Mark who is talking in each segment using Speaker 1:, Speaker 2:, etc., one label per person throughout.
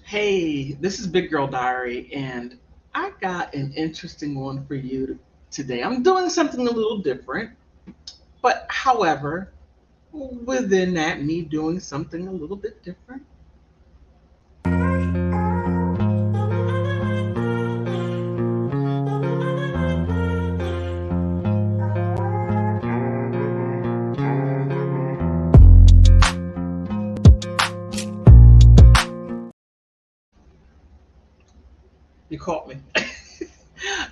Speaker 1: Hey, this is Big Girl Diary, and I got an interesting one for you today. I'm doing something a little different, but however, within that, me doing something a little bit different. You caught me.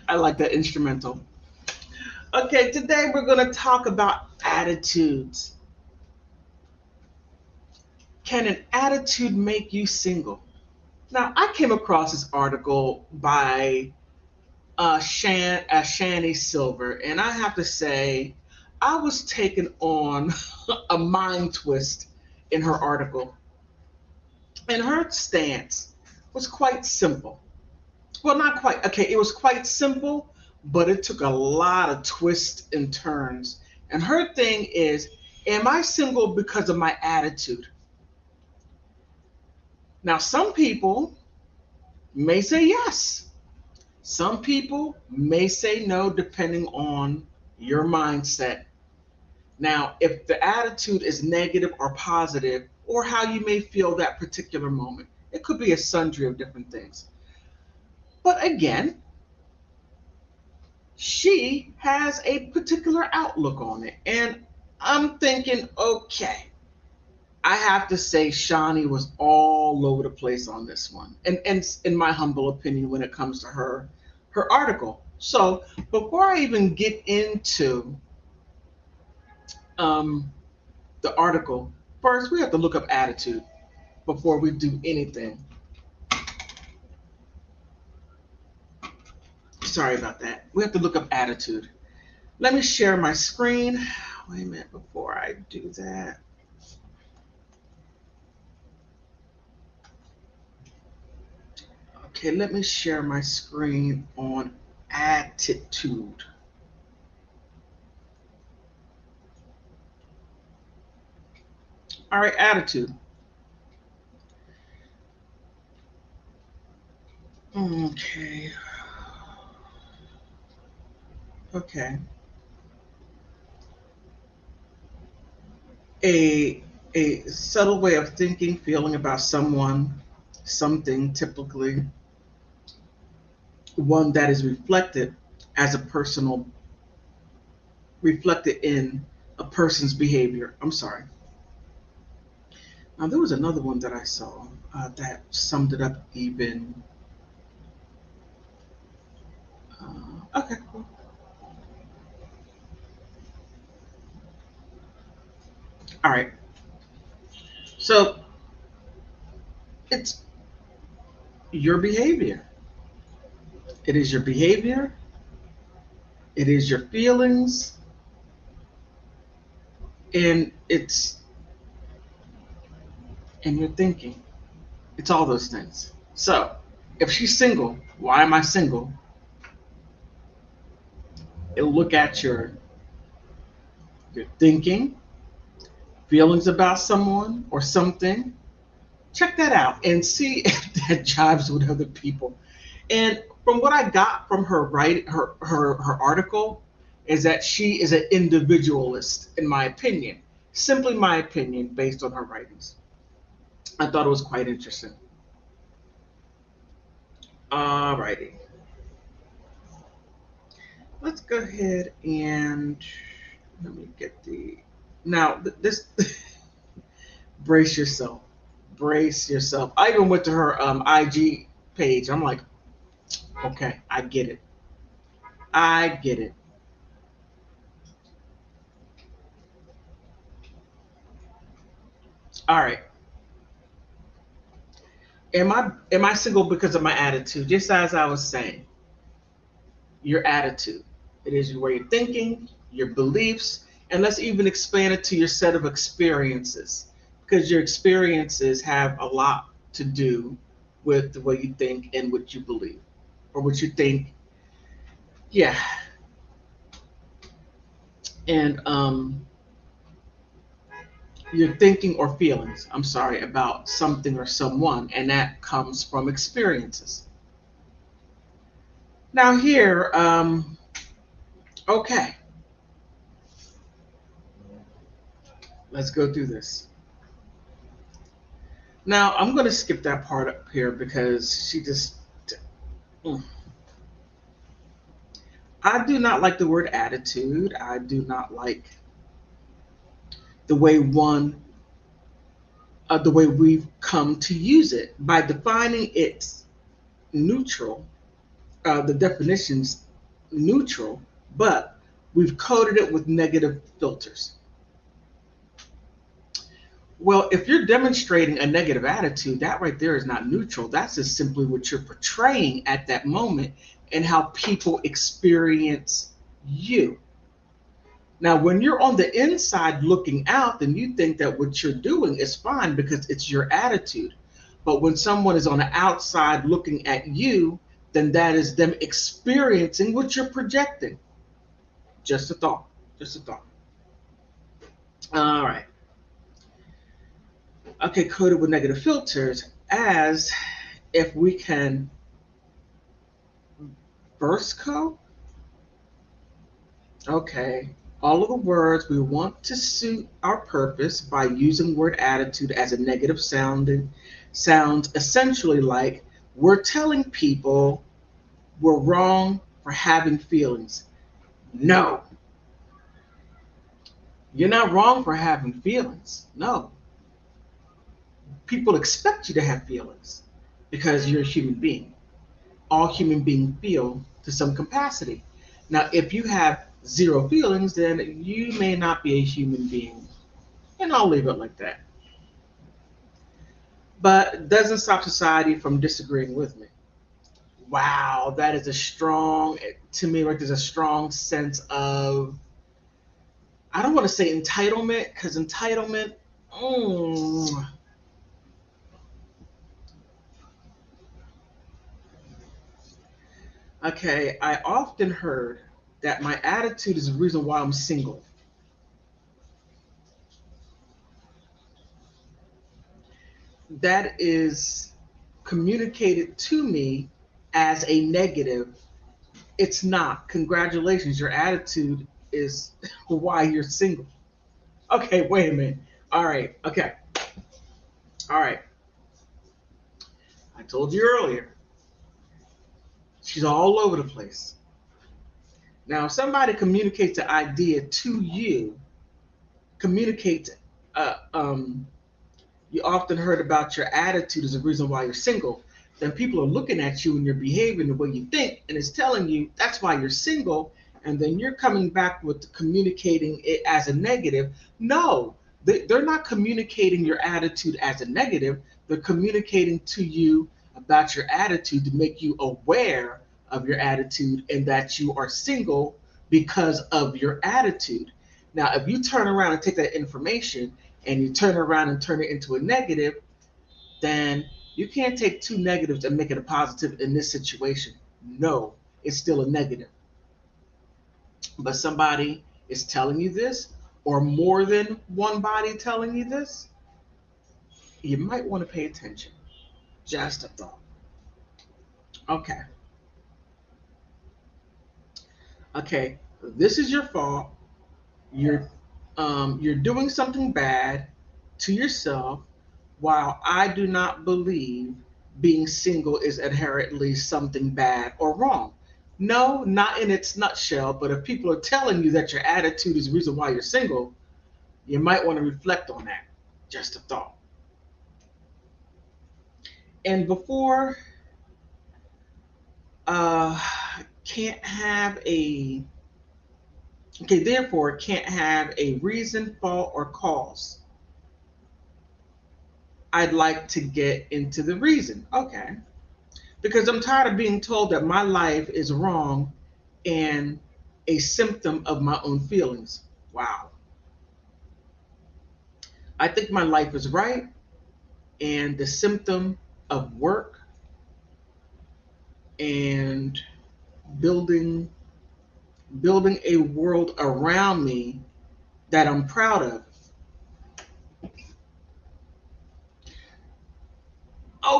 Speaker 1: I like that instrumental. Okay, today we're going to talk about attitudes. Can an attitude make you single? Now, I came across this article by Shani Silver, and I have to say, I was taken on a mind twist in her article. And her stance was quite simple. Well, not quite. Okay, it was quite simple, but it took a lot of twists and turns. And her thing is, am I single because of my attitude? Now, some people may say yes. Some people may say no, depending on your mindset. Now, if the attitude is negative or positive, or how you may feel that particular moment, it could be a sundry of different things. But again, she has a particular outlook on it. And I'm thinking, okay, I have to say Shawnee was all over the place on this one. And in my humble opinion, when it comes to her article. So before I even get into um, the article, first we have to look up attitude before we do anything. Sorry about that. We have to look up attitude. Let me share my screen. Wait a minute before I do that. Okay, let me share my screen on attitude. All right, attitude. Okay. Okay. A a subtle way of thinking, feeling about someone, something typically one that is as a personal reflected in a person's behavior. I'm sorry. Now there was another one that I saw that summed it up even. Okay, cool. All right. So it's your behavior. It is your behavior. It is your feelings, and it's in your thinking. It's all those things. So if she's single, why am I single? It'll look at your thinking, feelings about someone or something. Check that out and see if that jives with other people. And from what I got from her article is that she is an individualist, in my opinion. Simply my opinion based on her writings. I thought it was quite interesting. Alrighty. Let's go ahead and let me get the now this brace yourself. Brace yourself. I even went to her IG page. I'm like, okay, I get it. I get it. All right. Am I single because of my attitude? Just as I was saying, your attitude. It is where you're thinking, your beliefs, and let's even expand it to your set of experiences. Because your experiences have a lot to do with the way you think and what you believe. Or what you think. Yeah. And your thinking or feelings, I'm sorry, about something or someone, and that comes from experiences. Now, here, okay, let's go through this. Now, I'm going to skip that part up here because she just. mm. I do not like the word attitude. I do not like the way the way we've come to use it by defining it neutral. The definition's neutral, but we've coded it with negative filters. Well, if you're demonstrating a negative attitude, that right there is not neutral. That's just simply what you're portraying at that moment and how people experience you. Now, when you're on the inside looking out, then you think that what you're doing is fine because it's your attitude. But when someone is on the outside looking at you, then that is them experiencing what you're projecting. Just a thought. Just a thought. All right. Okay, coded with negative filters as if we can verse code. Okay. All of the words we want to suit our purpose by using word attitude as a negative sounding sounds essentially like we're telling people we're wrong for having feelings. No, you're not wrong for having feelings. No, people expect you to have feelings because you're a human being. All human beings feel to some capacity. Now, if you have zero feelings, then you may not be a human being. And I'll leave it like that. But it doesn't stop society from disagreeing with me. Wow, that is a strong, to me, like there's a strong sense of, I don't want to say entitlement, because entitlement, mm, okay, I often heard that my attitude is the reason why I'm single. That is communicated to me as a negative. It's not. Congratulations, your attitude is why you're single. Okay, wait a minute. All right, okay, all right. I told you earlier, she's all over the place. Now, if somebody communicates the idea to you, communicate, uh, um, you often heard about your attitude as a reason why you're single, then people are looking at you and your behavior and the way you think, and it's telling you that's why you're single, and then you're coming back with communicating it as a negative. No, they're not communicating your attitude as a negative. They're communicating to you about your attitude to make you aware of your attitude and that you are single because of your attitude. Now, if you turn around and take that information and you turn around and turn it into a negative, then you can't take two negatives and make it a positive in this situation. No, it's still a negative. But somebody is telling you this, or more than one body telling you this, you might want to pay attention. Just a thought. Okay. Okay. This is your fault. You're doing something bad to yourself, while I do not believe being single is inherently something bad or wrong. No, not in its nutshell, but if people are telling you that your attitude is the reason why you're single, you might want to reflect on that. Just a thought. And before, uh, can't have a, okay, therefore, can't have a reason, fault, or cause. I'd like to get into the reason. Okay. Because I'm tired of being told that my life is wrong and a symptom of my own feelings. Wow. I think my life is right and the symptom of work and building building a world around me that I'm proud of.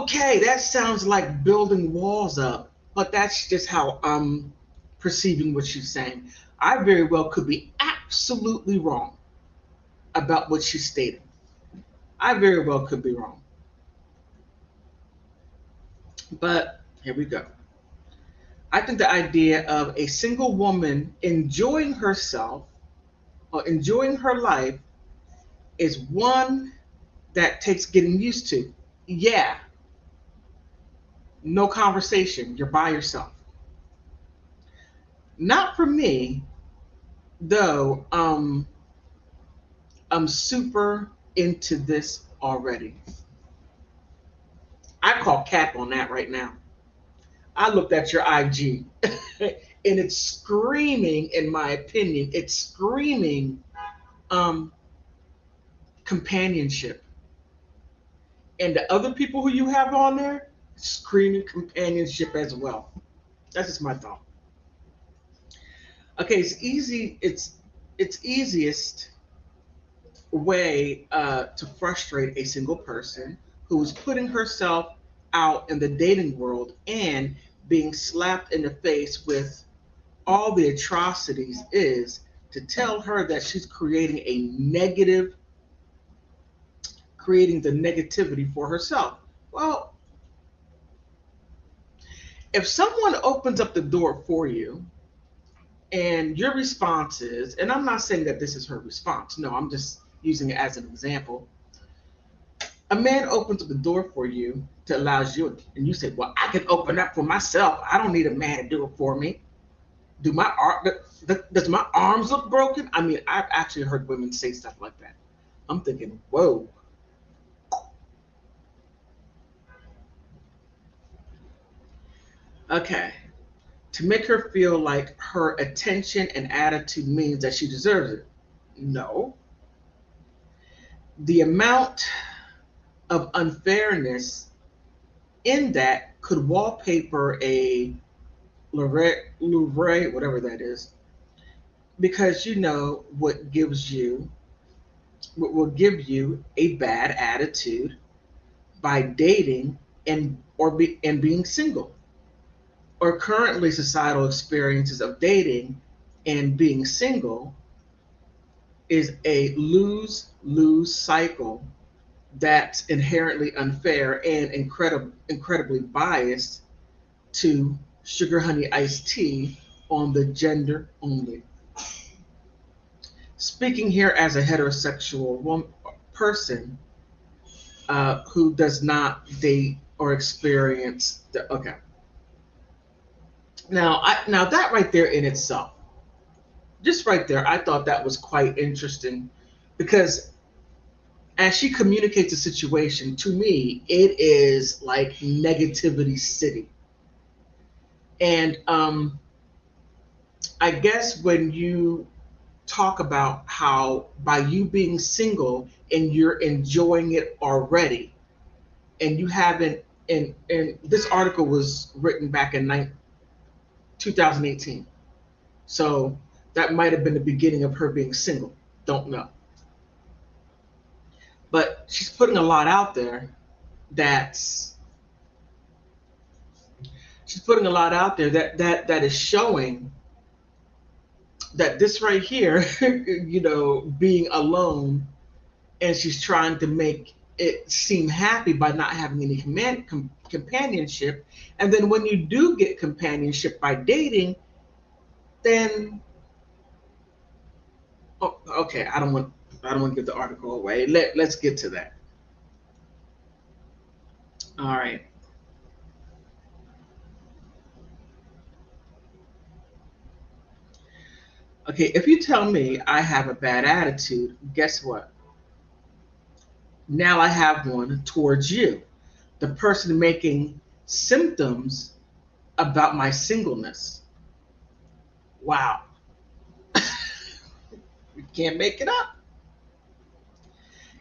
Speaker 1: Okay, that sounds like building walls up, but that's just how I'm perceiving what she's saying. I very well could be absolutely wrong about what she's stating. I very well could be wrong. But here we go. I think the idea of a single woman enjoying herself or enjoying her life is one that takes getting used to. Yeah, no conversation. You're by yourself. Not for me, though. I'm super into this already. I call cap on that right now. I looked at your IG and it's screaming, in my opinion, it's screaming um, companionship. And the other people who you have on there, screaming companionship as well. That's just my thought. Okay, it's easy. It's easiest way to frustrate a single person who is putting herself out in the dating world and being slapped in the face with all the atrocities is to tell her that she's creating the negativity for herself. Well, if someone opens up the door for you and your response is, and I'm not saying that this is her response, no, I'm just using it as an example. A man opens up the door for you to allows you, and you say, "Well, I can open up for myself. I don't need a man to do it for me." Do my arm does my arms look broken? I mean, I've actually heard women say stuff like that. I'm thinking, whoa. Okay. To make her feel like her attention and attitude means that she deserves it. No. The amount of unfairness in that could wallpaper a Louvre, whatever that is, because you know what will give you a bad attitude by dating and being single, or currently societal experiences of dating and being single is a lose cycle that's inherently unfair and incredibly biased to sugar honey iced tea on the gender only. Speaking here as a heterosexual person who does not date or experience the okay. Now that right there in itself, just right there, I thought that was quite interesting because as she communicates the situation to me, it is like negativity city. And I guess when you talk about how by you being single and you're enjoying it already, and you haven't, and this article was written back in 2018, so that might have been the beginning of her being single. Don't know, but she's putting a lot out there. That's she's putting a lot out there that is showing that this right here, being alone, and she's trying to make it seem happy by not having any companionship. And then when you do get companionship by dating, then oh, okay, I don't want to give the article away. Let's get to that. All right. Okay, if you tell me I have a bad attitude, guess what? Now I have one towards you, the person making symptoms about my singleness. Wow. We can't make it up.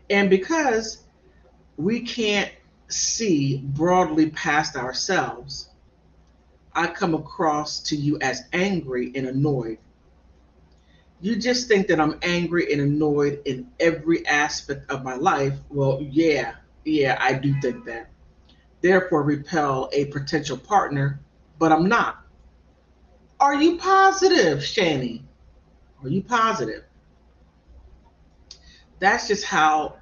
Speaker 1: And because we can't see broadly past ourselves, I come across to you as angry and annoyed. You just think that I'm angry and annoyed in every aspect of my life. Well, yeah, I do think that. therefore repel a potential partner, but I'm not. Are you positive, Shani? Are you positive? That's just how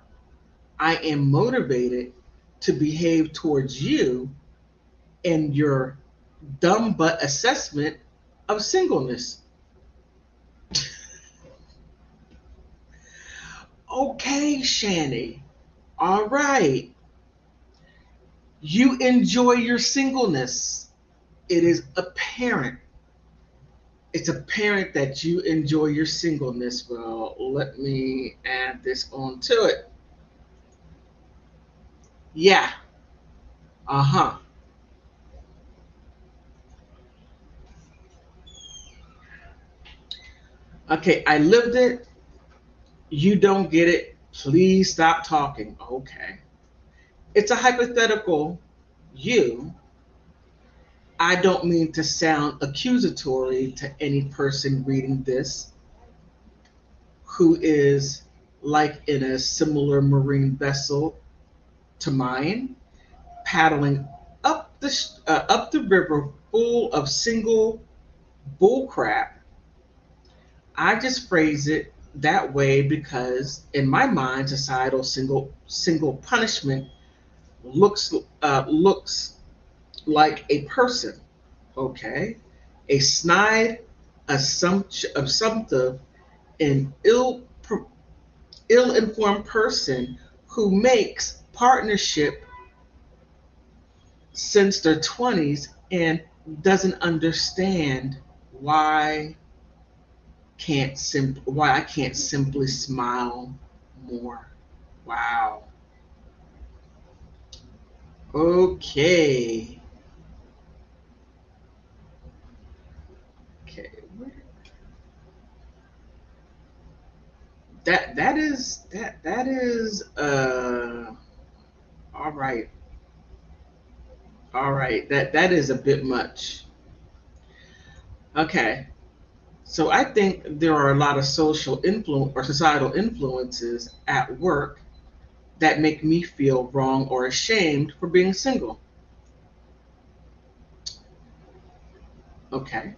Speaker 1: I am motivated to behave towards you and your dumb butt assessment of singleness. Okay, Shani. All right. You enjoy your singleness. It is apparent. It's apparent that you enjoy your singleness. Well, let me add this on to it. Yeah. Uh huh. Okay, I lived it. You don't get it. Please stop talking. Okay. It's a hypothetical you. I don't mean to sound accusatory to any person reading this who is like in a similar marine vessel to mine, paddling up the river full of single bullcrap. I just phrase it that way because, in my mind, societal single punishment looks like a person. Okay, a snide, assumptive, and ill-informed person who makes partnership since their 20s and doesn't understand why why I can't simply smile more. Wow. Okay. Okay. That is all right. All right. That is a bit much. Okay. So I think there are a lot of social influence or societal influences at work that make me feel wrong or ashamed for being single. Okay.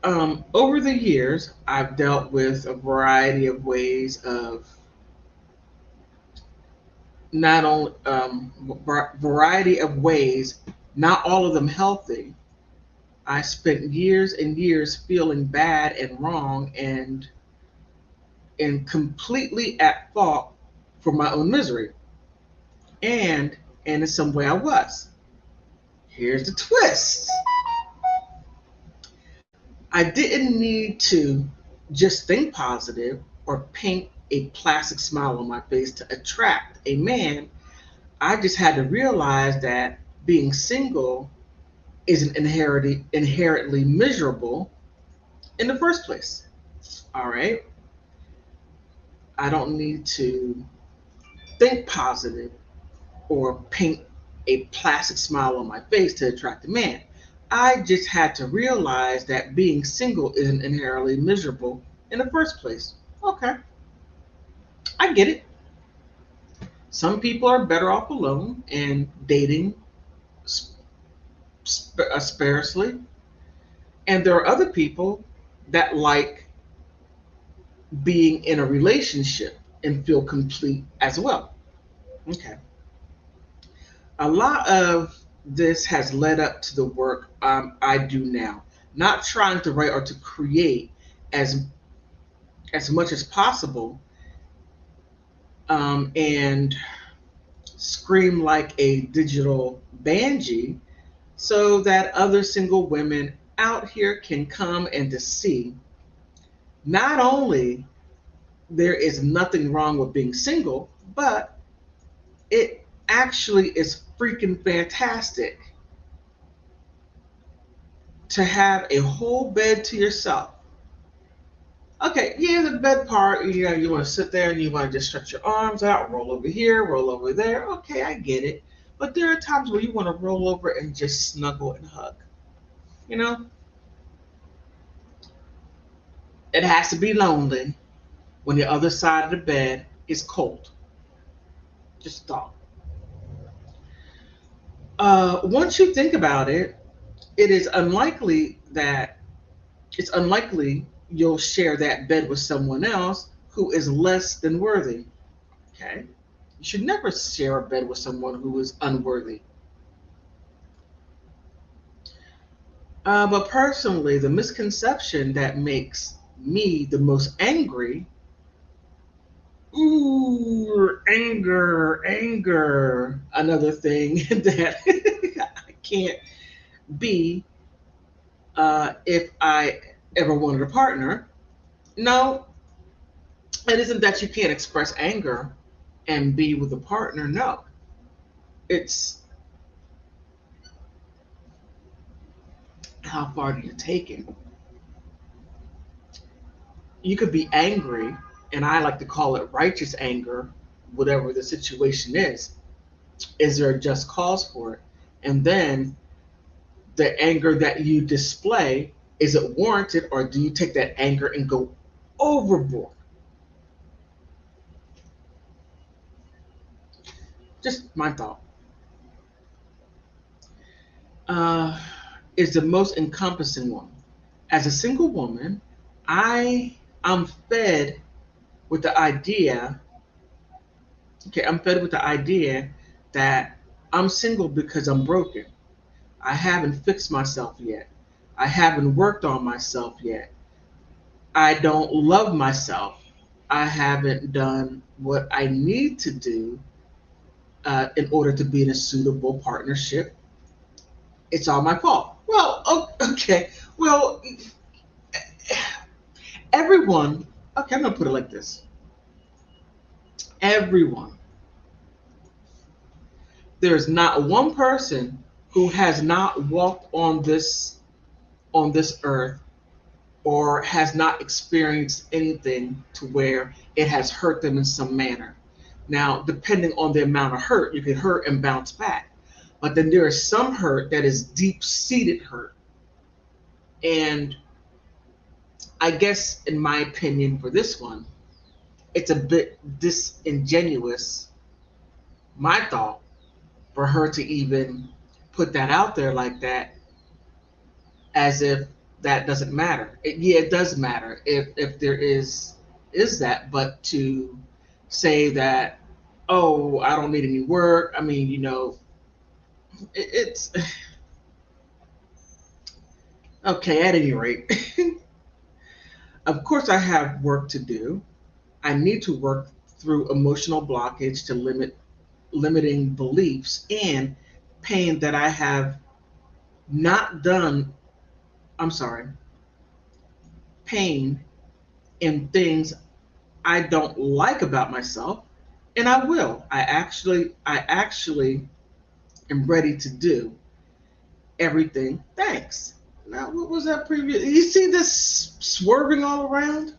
Speaker 1: Over the years, I've dealt with a variety of ways of not only variety of ways, not all of them healthy. I spent years and years feeling bad and wrong and completely at fault for my own misery. And in some way I was. Here's the twist. I didn't need to just think positive or paint a plastic smile on my face to attract a man. I just had to realize that being single isn't inherently miserable in the first place. All right. I don't need to think positive or paint a plastic smile on my face to attract a man. I just had to realize that being single isn't inherently miserable in the first place. Okay, I get it. Some people are better off alone and dating sparsely, and there are other people that like being in a relationship and feel complete as well. Okay. A lot of this has led up to the work I do now. Not trying to write or to create as as much as possible and scream like a digital banshee so that other single women out here can come and to see not only there is nothing wrong with being single, but it actually is freaking fantastic to have a whole bed to yourself. Okay, yeah, the bed part, you want to sit there and you want to just stretch your arms out, roll over here, roll over there. Okay, I get it. But there are times where you want to roll over and just snuggle and hug. You know, it has to be lonely when the other side of the bed is cold. Just thought. Once you think about it, it is unlikely that it's unlikely you'll share that bed with someone else who is less than worthy. Okay? You should never share a bed with someone who is unworthy. But personally, the misconception that makes me the most angry, ooh, anger, another thing that I can't be if I ever wanted a partner. No, it isn't that you can't express anger and be with a partner. No, it's how far do you take it? You could be angry, and I like to call it righteous anger, whatever the situation is. Is there a just cause for it? And then the anger that you display, is it warranted, or do you take that anger and go overboard? Just my thought. Uh, is the most encompassing one. As a single woman, I'm fed with the idea. Okay, I'm fed with the idea that I'm single because I'm broken. I haven't fixed myself yet. I haven't worked on myself yet. I don't love myself. I haven't done what I need to do in order to be in a suitable partnership. It's all my fault. Well, okay. Well, everyone, okay, I'm going to put it like this. Everyone, there's not one person who has not walked on this earth or has not experienced anything to where it has hurt them in some manner. Now, depending on the amount of hurt, you can hurt and bounce back. But then there is some hurt that is deep seated hurt. And I guess, in my opinion, for this one, it's a bit disingenuous, my thought, for her to even put that out there like that, as if that doesn't matter. Yeah, it does matter if there is that, but to say that, oh, I don't need any work. I mean, it's okay. At any rate, of course, I have work to do. I need to work through emotional blockage to limiting beliefs and pain that I have not done. I'm sorry, pain in things I don't like about myself, and I will. I actually am ready to do everything. Thanks. Now, what was that previous? You see this swerving all around?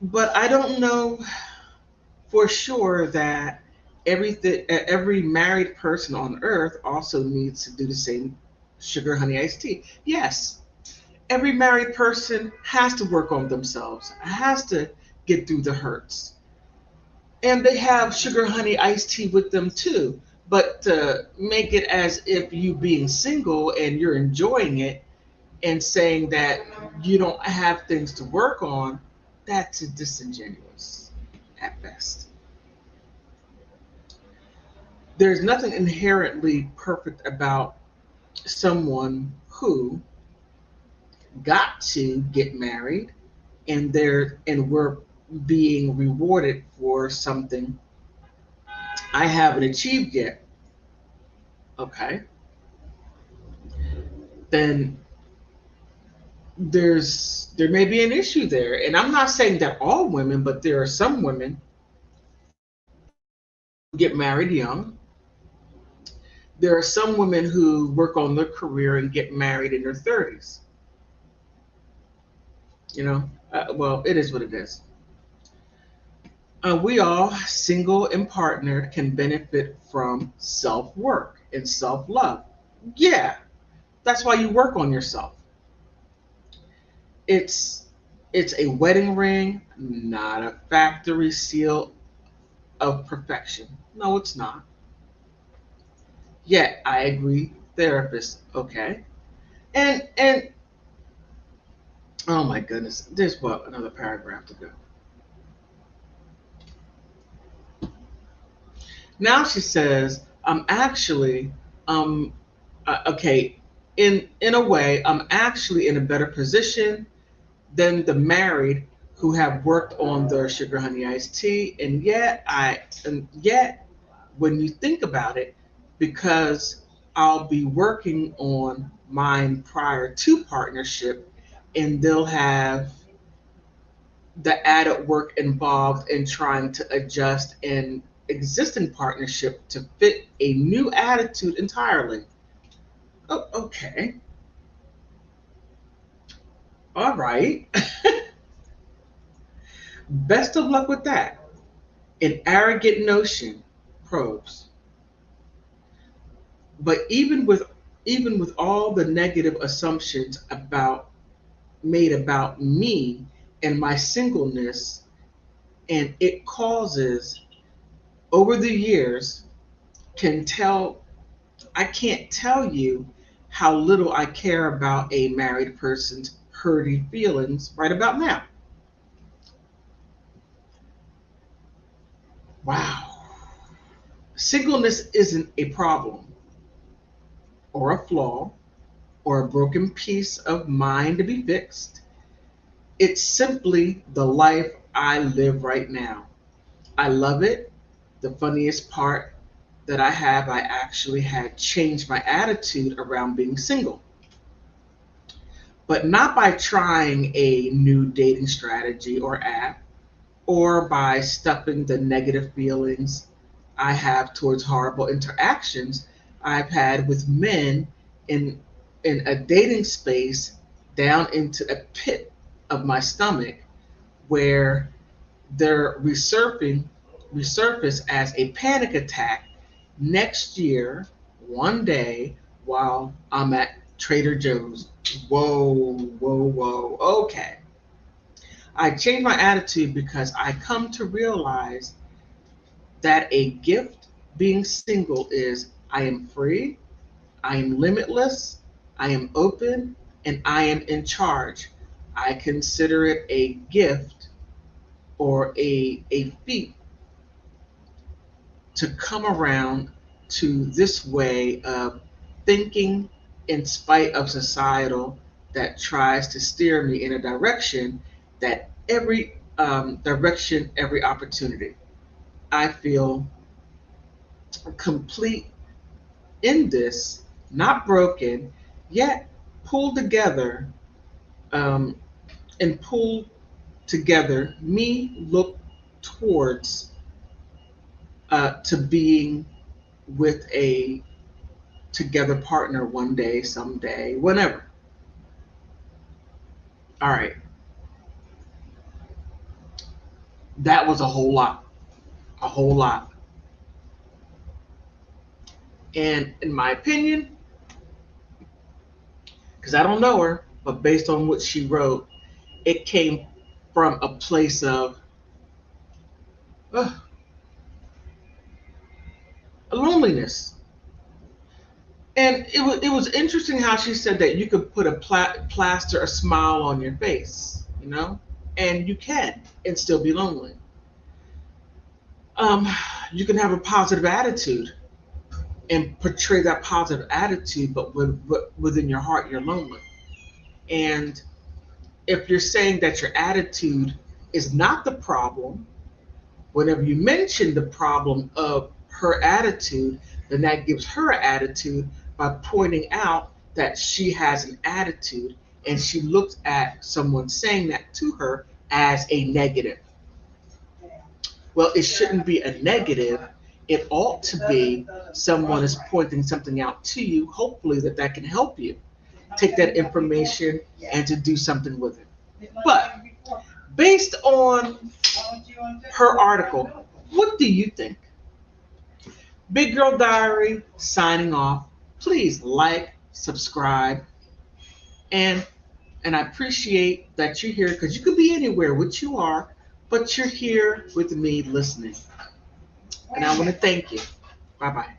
Speaker 1: But I don't know for sure that every married person on earth also needs to do the same sugar honey iced tea. Yes, every married person has to work on themselves, has to get through the hurts. And they have sugar honey iced tea with them too. But to make it as if you being single and you're enjoying it and saying that you don't have things to work on, that's disingenuous at best. There's nothing inherently perfect about someone who got to get married and we're being rewarded for something I haven't achieved yet. Okay, then there may be an issue there. And I'm not saying that all women, but there are some women who get married young. There are some women who work on their career and get married in their 30s. Well, it is what it is. We all, single and partnered, can benefit from self work and self love. Yeah, that's why you work on yourself. It's It's a wedding ring, not a factory seal of perfection. No, it's not. Yet I agree, therapist. Okay. And oh my goodness, there's what another paragraph to go. Now she says, I'm actually, um, okay, in a way, I'm actually in a better position than the married who have worked on their sugar honey iced tea, and yet when you think about it, because I'll be working on mine prior to partnership, and they'll have the added work involved in trying to adjust an existing partnership to fit a new attitude entirely. Oh, okay. All right. Best of luck with that. An arrogant notion, probes. But even with all the negative assumptions about made about me and my singleness, and it causes over the years, can tell I can't tell you how little I care about a married person's hurty feelings right about now. Wow. Singleness isn't a problem or a flaw or a broken piece of mind to be fixed. It's simply the life I live right now. I love it. The funniest part that I actually had changed my attitude around being single, but not by trying a new dating strategy or app or by stuffing the negative feelings I have towards horrible interactions I've had with men in in a dating space down into a pit of my stomach where they're resurface as a panic attack next year, one day, while I'm at Trader Joe's. Whoa, whoa, whoa. Okay. I changed my attitude because I come to realize that a gift being single is I am free, I am limitless, I am open, and I am in charge. I consider it a gift or a feat to come around to this way of thinking in spite of societal that tries to steer me in a direction that every direction, every opportunity. I feel complete in this, not broken, yet pulled together, um, and pulled together, me look towards to being with a together partner one day, someday, whenever. All right, that was a whole lot. And in my opinion, because I don't know her, but based on what she wrote, it came from a place of uh, loneliness. And it was interesting how she said that you could put a plaster a smile on your face, and you can and still be lonely. Um, you can have a positive attitude and portray that positive attitude, but within your heart, you're lonely. And if you're saying that your attitude is not the problem, whenever you mention the problem of her attitude, then that gives her an attitude by pointing out that she has an attitude and she looks at someone saying that to her as a negative. Well, it shouldn't be a negative. It ought to be someone is pointing something out to you, hopefully that can help you take that information and to do something with it. But based on her article, what do you think? Big Girl Diary signing off. Please like, subscribe, and And I appreciate that you're here because you could be anywhere, which you are, but you're here with me listening. And I want to thank you. Bye bye.